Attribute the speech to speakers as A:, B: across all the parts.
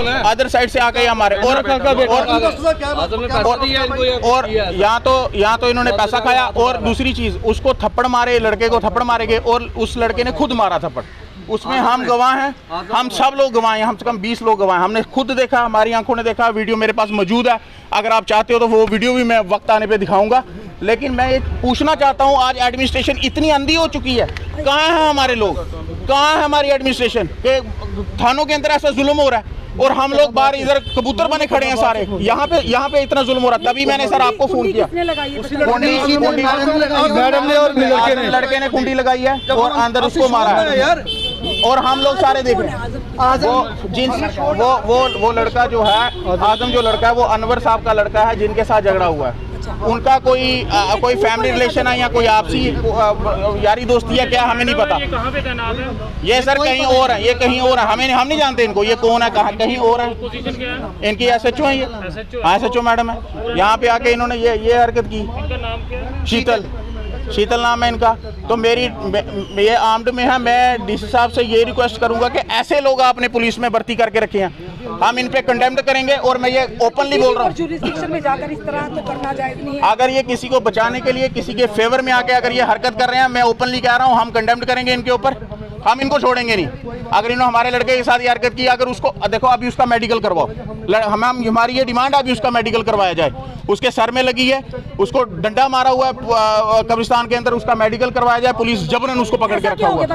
A: Other side से आके हमारे और यहाँ तो इन्होंने पैसा खाया। और दूसरी चीज, उसको थप्पड़ मारे, लड़के को थप्पड़ मारे गए और उस लड़के ने खुद मारा थप्पड़। उसमें हम गवाह हैं, हम सब लोग गवाह हैं, हम से कम 20 लोग गवाह हैं। हमने खुद देखा, हमारी आंखों ने देखा, वीडियो मेरे पास मौजूद है। अगर आप चाहते हो तो वो वीडियो भी मैं वक्त आने पे दिखाऊंगा। लेकिन मैं ये पूछना चाहता हूँ, आज एडमिनिस्ट्रेशन इतनी अंधी हो चुकी है, कहाँ है हमारे लोग, कहाँ है हमारी एडमिनिस्ट्रेशन के थानों के अंदर ऐसा जुल्म हो रहा है और हम लोग बाहर इधर कबूतर बने खड़े हैं सारे। यहाँ पे इतना जुल्म हो रहा है। तभी मैंने सर आपको फोन किया। मैडम ने और लड़के ने कुंडी लगाई है और अंदर उसको मारा है और हम लोग सारे देख रहे हैं। वो लड़का जो है, आजम जो लड़का है, वो अनवर साहब का लड़का है जिनके साथ झगड़ा हुआ है। उनका कोई फैमिली रिलेशन है या कोई आपसी यारी दोस्ती है क्या, हमें नहीं पता।
B: ये कहाँ पे तैनात है?
A: ये सर कहीं और है, ये कहीं और है, हम नहीं जानते इनको, ये कौन है, कहाँ, कहीं और है।
B: पोजीशन क्या है?
A: इनकी SHO है, ये SHO मैडम है। यहाँ पे आके इन्होंने ये हरकत की।
B: इनका नाम क्या है?
A: शीतल नाम है इनका। तो ये आर्म्ड में है। मैं डीसी साहब से ये रिक्वेस्ट करूंगा कि ऐसे लोग आपने पुलिस में भर्ती करके रखे हैं, हम इन पे कंडेम्ड करेंगे। और मैं ये ओपनली बोल रहा हूँ,
C: जुरिस्डिक्शन में जाकर इस तरह तो करना जायज नहीं है।
A: अगर ये किसी को बचाने के लिए किसी के फेवर में आके अगर ये हरकत कर रहे हैं, मैं ओपनली कह रहा हूँ, हम कंडेम्ड करेंगे इनके ऊपर, हम इनको छोड़ेंगे नहीं। अगर इन्होंने हमारे लड़के के साथ ये हरकत की, अगर उसको देखो, अभी उसका मेडिकल करवाओ, हमारी ये डिमांड है अभी उसका मेडिकल करवाया जाए। उसके सर में लगी है, उसको डंडा मारा हुआ है कब्रिस्तान के अंदर, उसका मेडिकल करवाया जाए। पुलिस जबरन उसको पकड़ के रखा हुआ है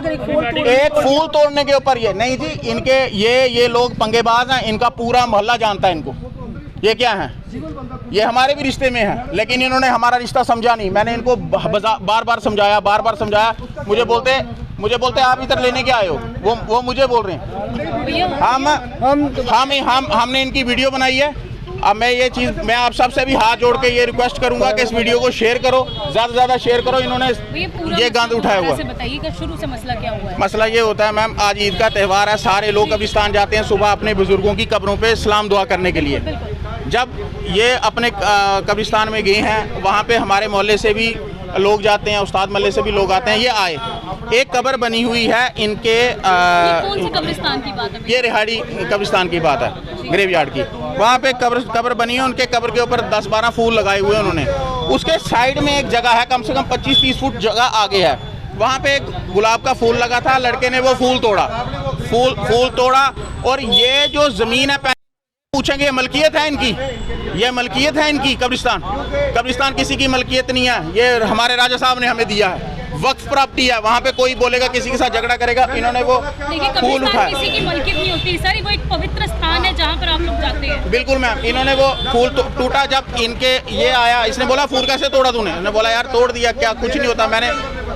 A: एक फूल तोड़ने के ऊपर। ये नहीं जी, इनके ये लोग पंगेबाज हैं, इनका पूरा मोहल्ला जानता है इनको। ये क्या है, ये हमारे भी रिश्ते में है, लेकिन इन्होंने हमारा रिश्ता समझा नहीं। मैंने इनको बार बार समझाया। मुझे बोलते आप इधर लेने के आए हो, वो मुझे बोल रहे हैं। हमने इनकी वीडियो बनाई है। अब मैं आप सबसे भी हाथ जोड़ के ये रिक्वेस्ट करूंगा कि इस वीडियो को शेयर करो, ज्यादा से ज्यादा शेयर करो। इन्होंने ये गंद उठाया हुआ।
D: बताइएगा शुरू से मसला क्या हुआ है?
A: मसला ये होता है मैम, आज ईद का त्यौहार है, सारे लोग कब्रिस्तान जाते हैं सुबह अपने बुजुर्गों की कब्रों पे सलाम दुआ करने के लिए। जब ये अपने कब्रिस्तान में गए हैं, वहाँ पे हमारे मोहल्ले से भी लोग जाते हैं, उस्ताद मोहल्ले से भी लोग आते हैं। ये आए, एक कब्र बनी हुई है इनके
D: कौन सी कब्रिस्तान की बात है?
A: ये रिहाड़ी कब्रिस्तान की बात है, ग्रेवयार्ड की। वहाँ पे कब्र बनी है, उनके कब्र के ऊपर 10-12 फूल लगाए हुए उन्होंने। उसके साइड में एक जगह है, कम से कम 25-30 फुट जगह आगे है, वहाँ पे एक गुलाब का फूल लगा था। लड़के ने वो फूल तोड़ा और ये जो जमीन है, पूछेंगे ये मलकियत है इनकी, ये मलकियत है इनकी। कब्रिस्तान किसी की मलकियत नहीं है, ये हमारे राजा साहब ने हमें दिया है, वक्फ प्रॉपर्टी है। वहाँ पे कोई बोलेगा किसी के साथ झगड़ा करेगा, इन्होंने वो फूल उठाया।
D: किसी की मलकियत नहीं होती सर, वो एक पवित्र स्थान है जहाँ पर आप लोग जाते हैं।
A: बिल्कुल मैम, इन्होंने वो फूल टूटा। जब इनके ये आया, इसने बोला फूल कैसे तोड़ा तूने? मैंने बोला यार तोड़ दिया, क्या कुछ नहीं होता, मैंने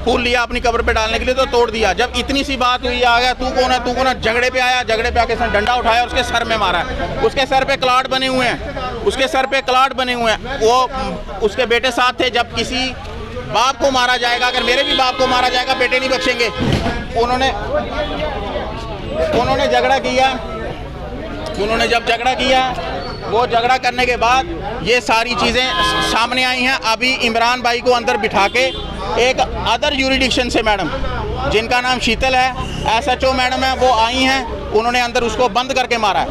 A: फूल लिया अपनी कब्र पे डालने के लिए तो तोड़ दिया। जब इतनी सी बात हुई, आ गया तू कौन है, झगड़े पे आया। झगड़े पे आके इसने डंडा उठाया, उसके सर में मारा। उसके सर पे क्लॉट बने हुए हैं, वो उसके बेटे साथ थे। जब किसी बाप को मारा जाएगा, अगर मेरे भी बाप को मारा जाएगा, बेटे नहीं बचेंगे। उन्होंने झगड़ा किया। उन्होंने जब झगड़ा किया, वो झगड़ा करने के बाद ये सारी चीज़ें सामने आई हैं। अभी इमरान भाई को अंदर बिठा के एक अदर यूरिडिक्शन से मैडम, जिनका नाम शीतल है, SHO मैडम है, वो आई हैं। उन्होंने अंदर उसको बंद करके मारा है।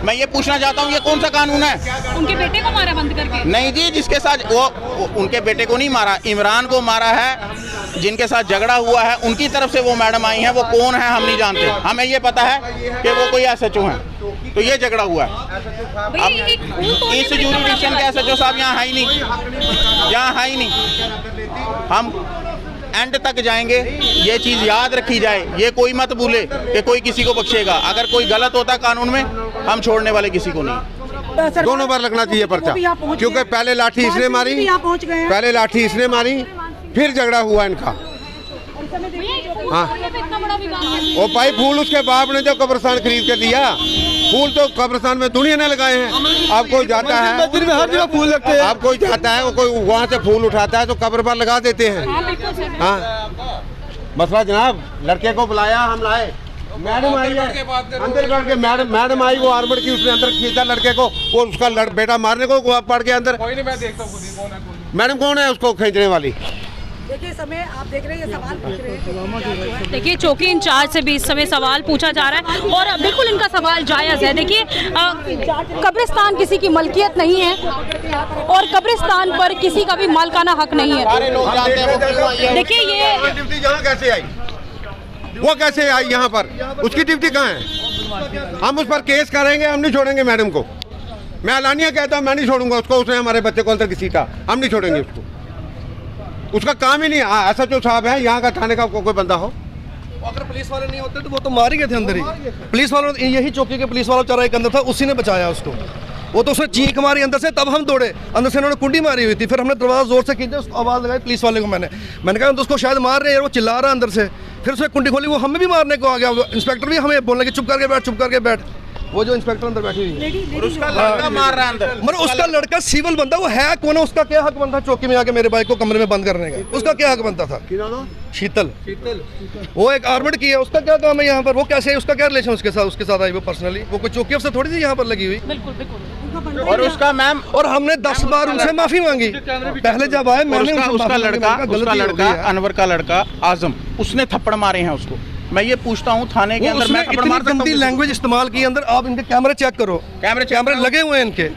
A: मैं ये पूछना चाहता हूँ, ये कौन सा कानून है?
D: उनके बेटे को मारा बंद करके?
A: नहीं जी, जिसके साथ वो उनके बेटे को नहीं मारा, इमरान को मारा है। जिनके साथ झगड़ा हुआ है, उनकी तरफ से वो मैडम आई हैं। वो कौन है हम नहीं जानते, हमें ये पता है कि वो कोई SHO है। तो ये झगड़ा हुआ है। अब इस यूरिडिक्शन के SHO साहब यहाँ है ही नहीं। हम एंड तक जाएंगे, ये चीज़ याद रखी जाए। ये कोई मत भूले कि कोई किसी को बख्शेगा। अगर कोई गलत होता कानून में, हम छोड़ने वाले किसी को नहीं।
E: दोनों बार लगना चाहिए पर्चा, क्योंकि पहले लाठी इसने मारी, फिर झगड़ा हुआ इनका। हाँ, वो भाई फूल उसके बाप ने जो कब्रिस्तान खरीद के दिया, फूल तो कब्रिस्तान में दुनिया ने लगाए हैं। आप कोई जाता है, हर जगह फूल लगते हैं। आप कोई जाता है, वो कोई वहाँ से फूल उठाता है तो कब्र पर लगा देते हैं। हाँ, मसला जनाब, लड़के को बुलाया, हम लाए, मैडम आई है अंदर करके, मैडम आई, वो आर्मर की, उसने अंदर खींचा लड़के को, वो उसका बेटा मारने को पड़ गया अंदर। मैडम कौन है उसको खींचने वाली?
C: देखिए समय आप देख रहे हैं ये सवाल पूछ रहे हैं।
D: देखिए चौकी इंचार्ज से भी इस समय सवाल पूछा जा रहा है और बिल्कुल इनका सवाल जायज़ है। देखिए कब्रिस्तान किसी की मलकियत नहीं है और कब्रिस्तान पर किसी का भी मालिकाना हक नहीं है।
A: सारे लोग जानते हैं वो क्यों आई है।
E: देखिए ये यहाँ कैसे आई, वो कैसे आई यहाँ पर, उसकी ड्यूटी कहाँ है? हम उस पर केस करेंगे, हम नहीं छोड़ेंगे मैडम को। मैं अलानिया कहता हूँ मैं नहीं छोड़ूंगा उसको, उसने हमारे बच्चे को अंदर किसी का, हम नहीं छोड़ेंगे उसको, उसका काम ही नहीं। ऐसा जो साहब है यहाँ का थाने का कोई बंदा हो,
F: अगर पुलिस वाले नहीं होते तो वो तो मार ही गए थे अंदर ही। पुलिस वालों, यही चौकी के पुलिस वाला चौराहे के अंदर था, उसी ने बचाया उसको। वो तो उसने चीख मारी अंदर से, तब हम दौड़े, अंदर से उन्होंने कुंडी मारी हुई थी, फिर हमने दरवाजा जोर से खींचा, आवाज़ लगाई पुलिस वाले को। मैंने कहा तो उसको शायद मार रहे हैं, वो चिल्ला रहा अंदर से, फिर उसने कुंडी खोली, वो हमें भी मारने को आ गया। इंस्पेक्टर भी हमें बोलने की चुप करके बैठ, चुप करके बैठ। वो जो इंस्पेक्टर अंदर बैठी हुई है
A: और उसका लड़का मार रहा है अंदर,
F: मतलब उसका लड़का सिविल बंदा, वो है कौन है, उसका क्या हक बनता चौकी में आके मेरे बाइक को कमरे में बंद करने का? उसका क्या हक बनता था? शीतल, वो एक आर्मड की है, उसका क्या काम है यहाँ पर? वो कैसे, उसका क्या रिलेशन उसके साथ आई? वो पर्सनली, वो कोई चौकी अफसर थोड़ी थी यहाँ पर लगी हुई।
A: और उसका मैम,
F: और हमने 10 बार उनसे माफी मांगी। पहले जब आए मैंने
A: उसका लड़का अनवर का लड़का आजम, उसने थप्पड़ मारे हैं उसको। मैं ये पूछता हूँ थाने के अंदर मैं थप्पड़ मार सकता हूँ?
F: गंदी लैंग्वेज इस्तेमाल की अंदर। आप इनके कैमरे चेक करो, कैमरे लगे हुए हैं इनके,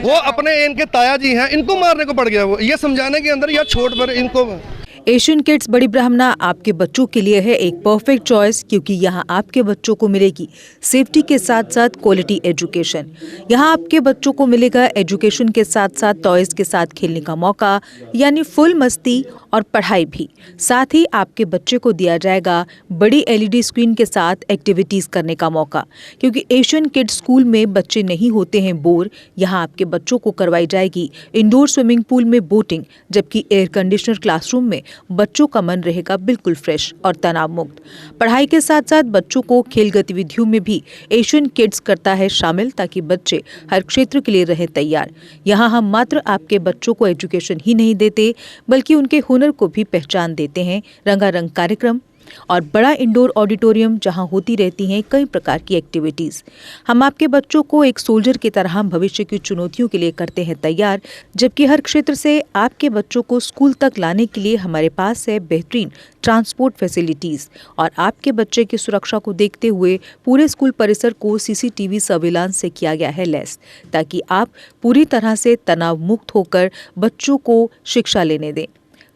F: वो अपने इनके ताया जी हैं, इनको मारने को पड़ गया। वो ये समझाने के अंदर या छोड़ पर इनको।
G: एशियन किड्स बड़ी ब्राह्मणा आपके बच्चों के लिए है एक परफेक्ट चॉइस, क्योंकि यहाँ आपके बच्चों को मिलेगी सेफ्टी के साथ साथ क्वालिटी एजुकेशन। यहाँ आपके बच्चों को मिलेगा एजुकेशन के साथ साथ टॉयज के साथ खेलने का मौका, यानी फुल मस्ती और पढ़ाई भी। साथ ही आपके बच्चे को दिया जाएगा बड़ी LED स्क्रीन के साथ एक्टिविटीज़ करने का मौका, क्योंकि एशियन किड्स स्कूल में बच्चे नहीं होते हैं बोर। यहाँ आपके बच्चों को करवाई जाएगी इंडोर स्विमिंग पूल में बोटिंग, जबकि एयर कंडीशनर क्लासरूम में बच्चों का मन रहेगा बिल्कुल फ्रेश और तनाव मुक्त। पढ़ाई के साथ साथ बच्चों को खेल गतिविधियों में भी एशियन किड्स करता है शामिल, ताकि बच्चे हर क्षेत्र के लिए रहे तैयार। यहाँ हम मात्र आपके बच्चों को एजुकेशन ही नहीं देते, बल्कि उनके हुनर को भी पहचान देते हैं। रंगारंग कार्यक्रम और बड़ा इंडोर ऑडिटोरियम जहां होती रहती हैं कई प्रकार की एक्टिविटीज़। हम आपके बच्चों को एक सोल्जर की तरह भविष्य की चुनौतियों के लिए करते हैं तैयार, जबकि हर क्षेत्र से आपके बच्चों को स्कूल तक लाने के लिए हमारे पास है बेहतरीन ट्रांसपोर्ट फैसिलिटीज़। और आपके बच्चे की सुरक्षा को देखते हुए पूरे स्कूल परिसर को CCTV सर्विलांस से किया गया है लैस, ताकि आप पूरी तरह से तनाव मुक्त होकर बच्चों को शिक्षा लेने दें।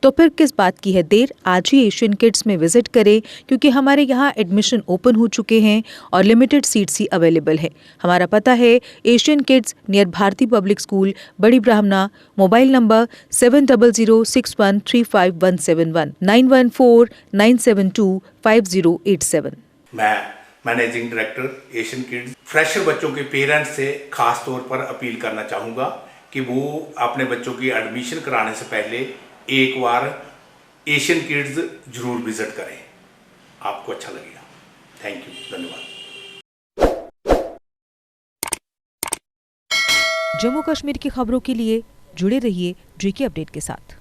G: तो फिर किस बात की है देर, आज ही एशियन किड्स में विजिट करें, क्योंकि हमारे यहाँ एडमिशन ओपन हो चुके हैं और लिमिटेड सीट्स ही अवेलेबल है। हमारा पता है Asian kids near Bharti public school, Bari Brahmana. Mobile number 7006135171 9149725087।
H: मैं managing director Asian kids fresher बच्चों के पेरेंट्स से खास तौर पर अपील करना चाहूँगा कि वो अपने बच्चों की एडमिशन कराने से पहले एक बार एशियन किड्स जरूर विजिट करें, आपको अच्छा लगेगा। थैंक यू, धन्यवाद।
G: जम्मू कश्मीर की खबरों के लिए जुड़े रहिए GK अपडेट के साथ।